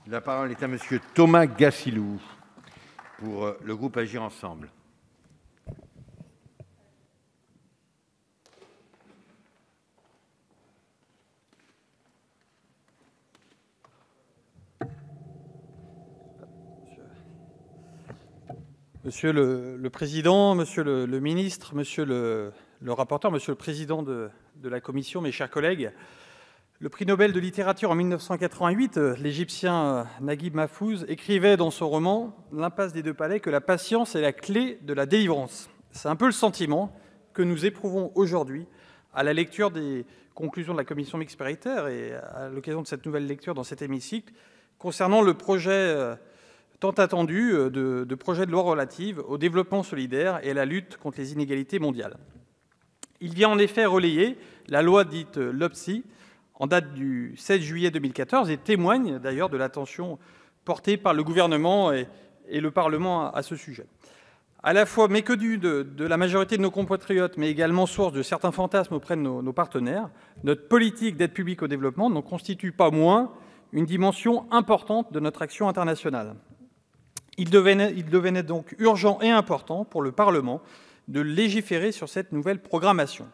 La parole est à Monsieur Thomas Gassilou pour le groupe Agir ensemble. Monsieur le Président, Monsieur le Ministre, Monsieur le rapporteur, Monsieur le Président de la Commission, mes chers collègues, le prix Nobel de littérature en 1988, l'Égyptien Naguib Mahfouz, écrivait dans son roman « L'impasse des deux palais » que la patience est la clé de la délivrance. C'est un peu le sentiment que nous éprouvons aujourd'hui à la lecture des conclusions de la commission mixte paritaire et à l'occasion de cette nouvelle lecture dans cet hémicycle concernant le projet tant attendu de projet de loi relative au développement solidaire et à la lutte contre les inégalités mondiales. Il vient en effet relayer la loi dite LOPSI, en date du 16 juillet 2014, et témoigne d'ailleurs de l'attention portée par le gouvernement et le Parlement à ce sujet. À la fois méconnu de la majorité de nos compatriotes, mais également source de certains fantasmes auprès de nos partenaires, notre politique d'aide publique au développement n'en constitue pas moins une dimension importante de notre action internationale. Il devenait donc urgent et important pour le Parlement de légiférer sur cette nouvelle programmation.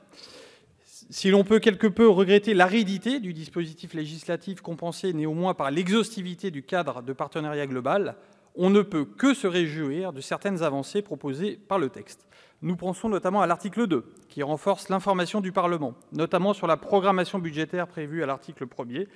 Si l'on peut quelque peu regretter l'aridité du dispositif législatif compensé néanmoins par l'exhaustivité du cadre de partenariat global, on ne peut que se réjouir de certaines avancées proposées par le texte. Nous pensons notamment à l'article 2, qui renforce l'information du Parlement, notamment sur la programmation budgétaire prévue à l'article 1er,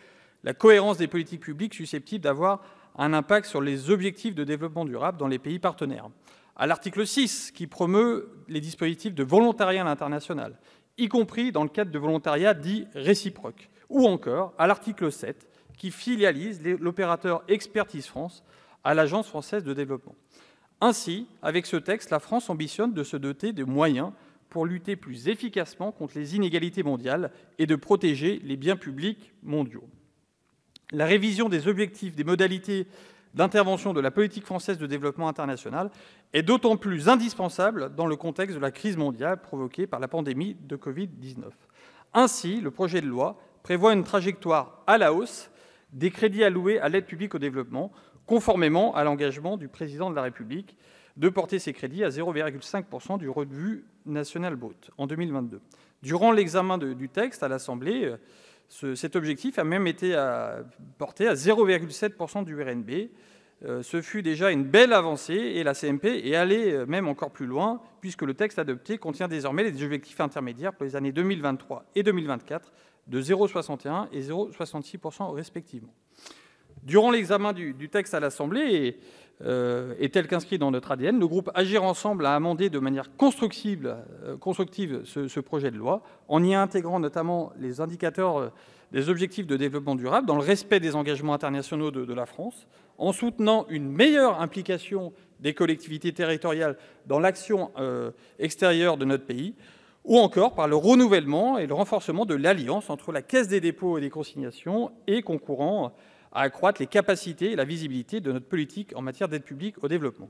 la cohérence des politiques publiques susceptibles d'avoir un impact sur les objectifs de développement durable dans les pays partenaires. À l'article 6, qui promeut les dispositifs de volontariat à l'international, y compris dans le cadre de volontariat dit réciproque, ou encore à l'article 7, qui filialise l'opérateur Expertise France à l'Agence française de développement. Ainsi, avec ce texte, la France ambitionne de se doter de moyens pour lutter plus efficacement contre les inégalités mondiales et de protéger les biens publics mondiaux. La révision des objectifs, des modalités d'intervention de la politique française de développement international est d'autant plus indispensable dans le contexte de la crise mondiale provoquée par la pandémie de Covid-19. Ainsi, le projet de loi prévoit une trajectoire à la hausse des crédits alloués à l'aide publique au développement, conformément à l'engagement du Président de la République de porter ces crédits à 0,5% du revenu national brut en 2022. Durant l'examen du texte à l'Assemblée, cet objectif a même été porté à 0,7% du RNB. Ce fut déjà une belle avancée et la CMP est allée même encore plus loin puisque le texte adopté contient désormais les objectifs intermédiaires pour les années 2023 et 2024 de 0,61 et 0,66% respectivement. Durant l'examen du texte à l'Assemblée et tel qu'inscrit dans notre ADN, le groupe Agir ensemble a amendé de manière constructive ce projet de loi en y intégrant notamment les indicateurs des objectifs de développement durable dans le respect des engagements internationaux de la France, en soutenant une meilleure implication des collectivités territoriales dans l'action extérieure de notre pays, ou encore par le renouvellement et le renforcement de l'alliance entre la Caisse des dépôts et des consignations et concourant à accroître les capacités et la visibilité de notre politique en matière d'aide publique au développement.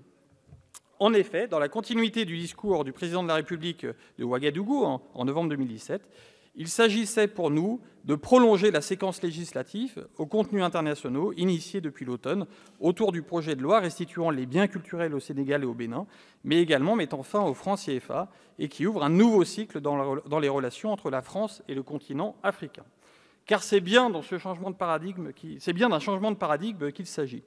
En effet, dans la continuité du discours du président de la République de Ouagadougou en novembre 2017, il s'agissait pour nous de prolonger la séquence législative aux contenus internationaux initiée depuis l'automne autour du projet de loi restituant les biens culturels au Sénégal et au Bénin, mais également mettant fin au franc CFA et qui ouvre un nouveau cycle dans les relations entre la France et le continent africain. Car c'est bien d'un changement de paradigme qu'il s'agit.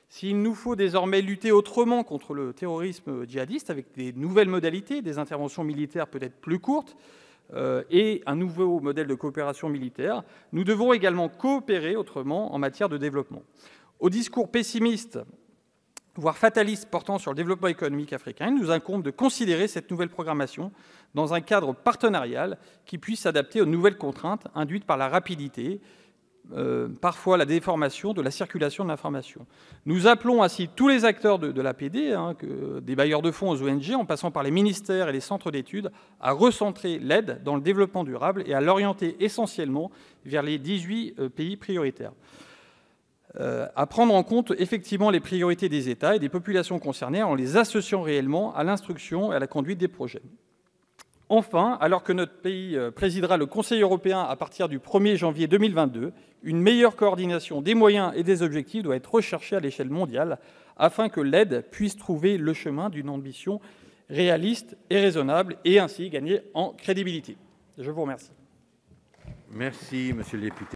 S'il nous faut désormais lutter autrement contre le terrorisme djihadiste, avec des nouvelles modalités, des interventions militaires peut-être plus courtes, et un nouveau modèle de coopération militaire, nous devons également coopérer autrement en matière de développement. Au discours pessimiste, voire fataliste portant sur le développement économique africain, il nous incombe de considérer cette nouvelle programmation dans un cadre partenarial qui puisse s'adapter aux nouvelles contraintes induites par la rapidité, parfois la déformation de la circulation de l'information. Nous appelons ainsi tous les acteurs de l'APD, des bailleurs de fonds aux ONG, en passant par les ministères et les centres d'études, à recentrer l'aide dans le développement durable et à l'orienter essentiellement vers les 18 pays prioritaires. À prendre en compte effectivement les priorités des États et des populations concernées en les associant réellement à l'instruction et à la conduite des projets. Enfin, alors que notre pays présidera le Conseil européen à partir du 1er janvier 2022, une meilleure coordination des moyens et des objectifs doit être recherchée à l'échelle mondiale afin que l'aide puisse trouver le chemin d'une ambition réaliste et raisonnable et ainsi gagner en crédibilité. Je vous remercie. Merci, monsieur le député.